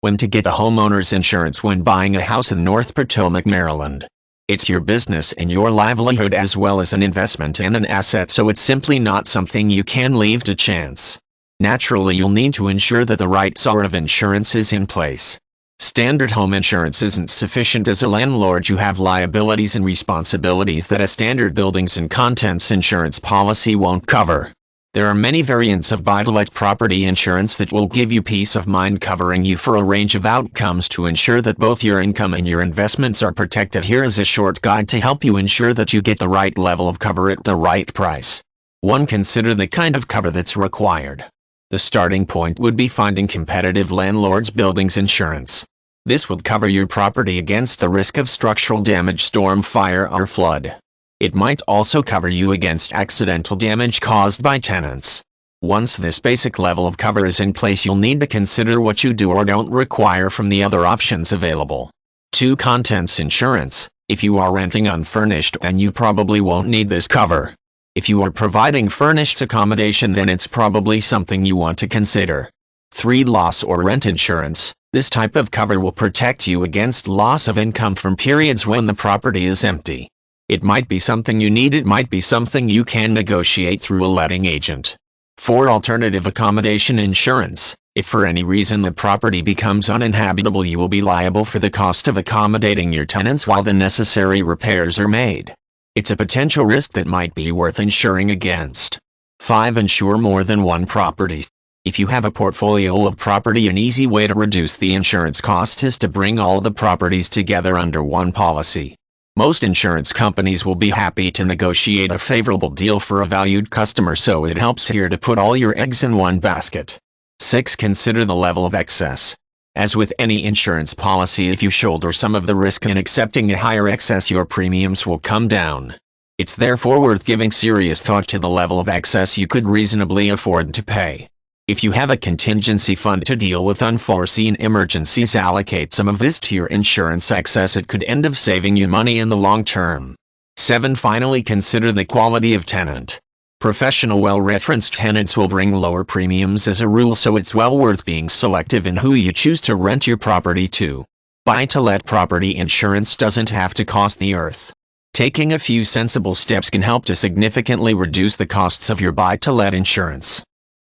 When to get a homeowner's insurance when buying a house in North Potomac, Maryland. It's your business and your livelihood as well as an investment and an asset, so it's simply not something you can leave to chance. Naturally, you'll need to ensure that the right sort of insurance is in place. Standard home insurance isn't sufficient. As a landlord, you have liabilities and responsibilities that a standard buildings and contents insurance policy won't cover. There are many variants of buy-to-let property insurance that will give you peace of mind, covering you for a range of outcomes to ensure that both your income and your investments are protected. Here is a short guide to help you ensure that you get the right level of cover at the right price. 1. Consider the kind of cover that's required. The starting point would be finding competitive landlord's buildings insurance. This would cover your property against the risk of structural damage, storm, fire, or flood. It might also cover you against accidental damage caused by tenants. Once this basic level of cover is in place, you'll need to consider what you do or don't require from the other options available. 2. Contents insurance. If you are renting unfurnished, then you probably won't need this cover. If you are providing furnished accommodation, then it's probably something you want to consider. 3. Loss or rent insurance. This type of cover will protect you against loss of income from periods when the property is empty. It might be something you need, it might be something you can negotiate through a letting agent. 4. Alternative accommodation insurance. If for any reason the property becomes uninhabitable, you will be liable for the cost of accommodating your tenants while the necessary repairs are made. It's a potential risk that might be worth insuring against. 5. Insure more than one property. If you have a portfolio of property, an easy way to reduce the insurance cost is to bring all the properties together under one policy. Most insurance companies will be happy to negotiate a favorable deal for a valued customer, so it helps here to put all your eggs in one basket. 6. Consider the level of excess. As with any insurance policy, if you shoulder some of the risk in accepting a higher excess, your premiums will come down. It's therefore worth giving serious thought to the level of excess you could reasonably afford to pay. If you have a contingency fund to deal with unforeseen emergencies, allocate some of this to your insurance excess. It could end up saving you money in the long term. 7. Finally, consider the quality of tenant. Professional, well-referenced tenants will bring lower premiums as a rule, so it's well worth being selective in who you choose to rent your property to. Buy-to-let property insurance doesn't have to cost the earth. Taking a few sensible steps can help to significantly reduce the costs of your buy-to-let insurance.